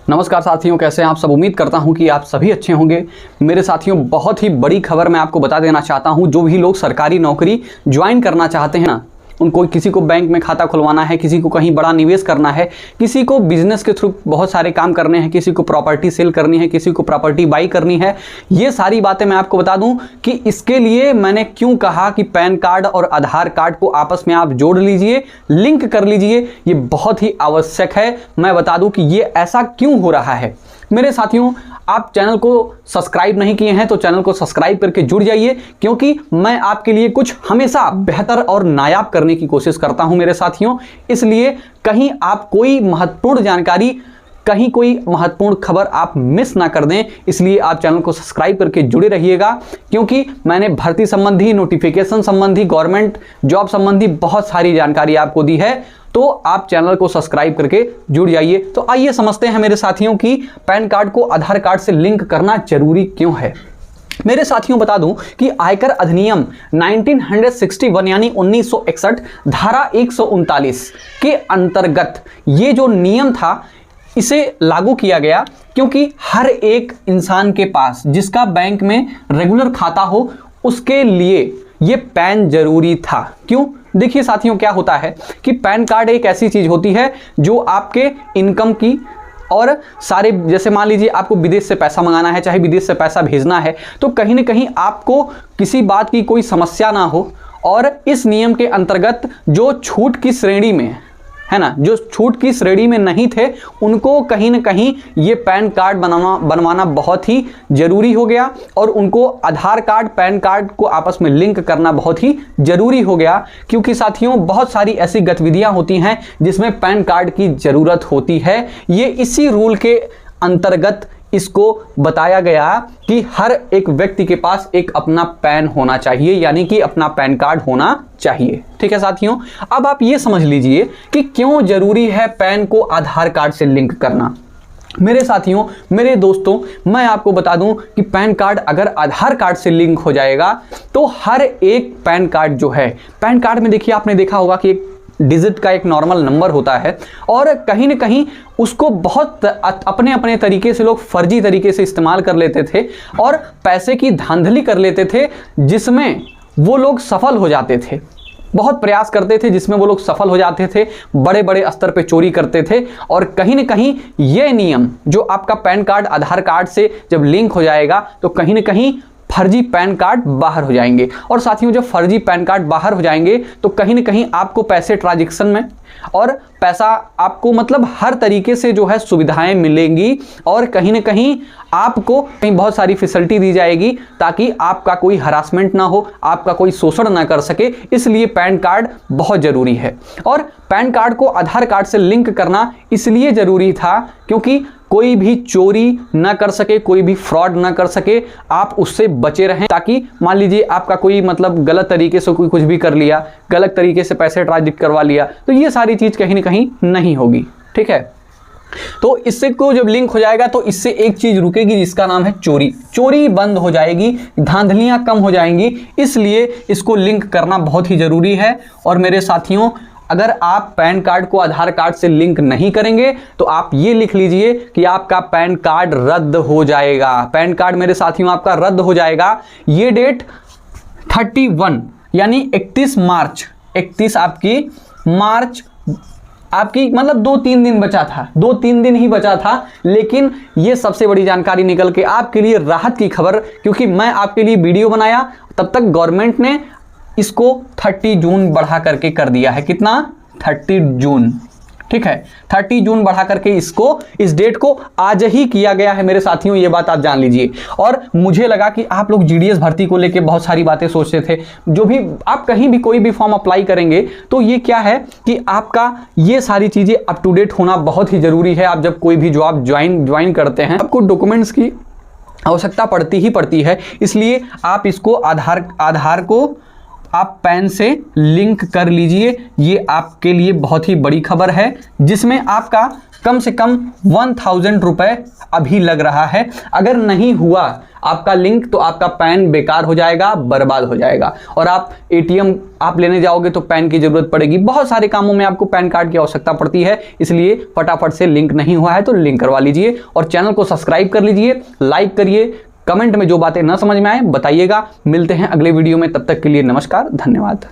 नमस्कार साथियों, कैसे हैं आप सब। उम्मीद करता हूं कि आप सभी अच्छे होंगे। मेरे साथियों, बहुत ही बड़ी खबर मैं आपको बता देना चाहता हूं। जो भी लोग सरकारी नौकरी ज्वाइन करना चाहते हैं ना, उनको किसी को बैंक में खाता खुलवाना है, किसी को कहीं बड़ा निवेश करना है, किसी को बिजनेस के थ्रू बहुत सारे काम करने हैं, किसी को प्रॉपर्टी सेल करनी है, किसी को प्रॉपर्टी बाई करनी है, ये सारी बातें मैं आपको बता दूं कि इसके लिए मैंने क्यों कहा कि पैन कार्ड और आधार कार्ड को आपस में आप जोड़ लीजिए, लिंक कर लीजिए। ये बहुत ही आवश्यक है। मैं बता दूं कि ये ऐसा क्यों हो रहा है। मेरे साथियों, आप चैनल को सब्सक्राइब नहीं किए हैं तो चैनल को सब्सक्राइब करके जुड़ जाइए, क्योंकि मैं आपके लिए कुछ हमेशा बेहतर और नायाब करने की कोशिश करता हूं मेरे साथियों। इसलिए कहीं आप कोई महत्वपूर्ण जानकारी, कहीं कोई महत्वपूर्ण खबर आप मिस ना कर दें, इसलिए आप चैनल को सब्सक्राइब करके जुड़े रहिएगा। क्योंकि मैंने भर्ती संबंधी, नोटिफिकेशन संबंधी, गवर्नमेंट जॉब संबंधी बहुत सारी जानकारी आपको दी है, तो आप चैनल को सब्सक्राइब करके जुड़ जाइए। तो आइए समझते हैं मेरे साथियों कि पैन कार्ड को आधार कार्ड से लिंक करना जरूरी क्यों है। मेरे साथियों, बता दूं कि आयकर अधिनियम 1961 यानी 1961 धारा 139 के अंतर्गत ये जो नियम था, इसे लागू किया गया, क्योंकि हर एक इंसान के पास जिसका बैंक में रेगुलर खाता हो, उसके लिए ये पैन जरूरी था। क्यों? देखिए साथियों, क्या होता है कि पैन कार्ड एक ऐसी चीज होती है जो आपके इनकम की और सारे, जैसे मान लीजिए आपको विदेश से पैसा मंगाना है, चाहे विदेश से पैसा भेजना है, तो कहीं ना कहीं आपको किसी बात की कोई समस्या ना हो। और इस नियम के अंतर्गत जो छूट की श्रेणी में है ना, जो छूट की श्रेणी में नहीं थे, उनको कहीं ना कहीं ये पैन कार्ड बनवाना बहुत ही जरूरी हो गया, और उनको आधार कार्ड, पैन कार्ड को आपस में लिंक करना बहुत ही जरूरी हो गया। क्योंकि साथियों, बहुत सारी ऐसी गतिविधियां होती हैं जिसमें पैन कार्ड की जरूरत होती है। ये इसी रूल के अंतर्गत इसको बताया गया कि हर एक व्यक्ति के पास एक अपना पैन होना चाहिए, यानी कि अपना पैन कार्ड होना चाहिए। ठीक है साथियों, अब आप ये समझ लीजिए कि क्यों जरूरी है पैन को आधार कार्ड से लिंक करना। मेरे साथियों, मेरे दोस्तों, मैं आपको बता दूं कि पैन कार्ड अगर आधार कार्ड से लिंक हो जाएगा तो हर एक पैन कार्ड जो है, पैन कार्ड में देखिए, आपने देखा होगा कि एक डिजिट का एक नॉर्मल नंबर होता है, और कहीं ना कहीं उसको बहुत अपने अपने तरीके से लोग फर्जी तरीके से इस्तेमाल कर लेते थे और पैसे की धांधली कर लेते थे, जिसमें वो लोग सफल हो जाते थे। बहुत प्रयास करते थे जिसमें वो लोग सफल हो जाते थे, बड़े बड़े स्तर पे चोरी करते थे। और कहीं ना कहीं ये नियम, जो आपका पैन कार्ड आधार कार्ड से जब लिंक हो जाएगा, तो कहीं ना कहीं फर्जी पैन कार्ड बाहर हो जाएंगे। और साथियों, जब फर्जी पैन कार्ड बाहर हो जाएंगे तो कहीं ना कहीं आपको पैसे ट्रांजैक्शन में और पैसा आपको, मतलब हर तरीके से जो है सुविधाएं मिलेंगी, और कहीं ना कहीं आपको कहीं बहुत सारी फैसिलिटी दी जाएगी, ताकि आपका कोई हरासमेंट ना हो, आपका कोई शोषण ना कर सके। इसलिए पैन कार्ड बहुत जरूरी है। और पैन कार्ड को आधार कार्ड से लिंक करना इसलिए जरूरी था क्योंकि कोई भी चोरी ना कर सके, कोई भी फ्रॉड ना कर सके, आप उससे बचे रहें। ताकि मान लीजिए आपका कोई, मतलब गलत तरीके से कोई कुछ भी कर लिया, गलत तरीके से पैसे ट्रांसफर करवा लिया, तो ये सारी चीज कहीं ना कहीं नहीं होगी। ठीक है, तो इससे को जब लिंक हो जाएगा तो इससे एक चीज रुकेगी, जिसका नाम है चोरी। चोरी बंद हो जाएगी, धांधलियां कम हो जाएंगी, इसलिए इसको लिंक करना बहुत ही जरूरी है। और मेरे साथियों, अगर आप पैन कार्ड को आधार कार्ड से लिंक नहीं करेंगे तो आप ये लिख लीजिए कि आपका पैन कार्ड रद्द हो जाएगा। पैन कार्ड मेरे साथियों आपका रद्द हो जाएगा। ये डेट 31 यानी 31 मार्च, 31 आपकी मार्च, आपकी मतलब 2-3 दिन बचा था, 2-3 दिन ही बचा था। लेकिन ये सबसे बड़ी जानकारी निकल के आपके लिए राहत की खबर, क्योंकि मैं आपके लिए वीडियो बनाया, तब तक गवर्नमेंट ने इसको 30 जून बढ़ा करके कर दिया है। कितना? 30 जून। ठीक है, 30 जून बढ़ा करके इसको, इस डेट को आज ही किया गया है मेरे साथियों, ये बात आप जान लीजिए। और मुझे लगा कि आप लोग जीडीएस भर्ती को लेके बहुत सारी बातें सोचते थे। जो भी आप कहीं भी कोई भी फॉर्म अप्लाई करेंगे तो ये क्या है कि आपका ये सारी चीजें अप टू डेट होना बहुत ही जरूरी है। आप जब कोई भी जॉब ज्वाइन करते हैं, आपको डॉक्यूमेंट्स की आवश्यकता पड़ती ही पड़ती है। इसलिए आप इसको आधार को आप पैन से लिंक कर लीजिए। ये आपके लिए बहुत ही बड़ी खबर है, जिसमें आपका कम से कम 1000 रुपये अभी लग रहा है। अगर नहीं हुआ आपका लिंक तो आपका पैन बेकार हो जाएगा, बर्बाद हो जाएगा, और आप एटीएम आप लेने जाओगे तो पैन की जरूरत पड़ेगी। बहुत सारे कामों में आपको पैन कार्ड की आवश्यकता पड़ती है, इसलिए फटाफट से लिंक नहीं हुआ है तो लिंक करवा लीजिए और चैनल को सब्सक्राइब कर लीजिए, लाइक करिए, कमेंट में जो बातें ना समझ में आए बताइएगा। मिलते हैं अगले वीडियो में, तब तक के लिए नमस्कार, धन्यवाद।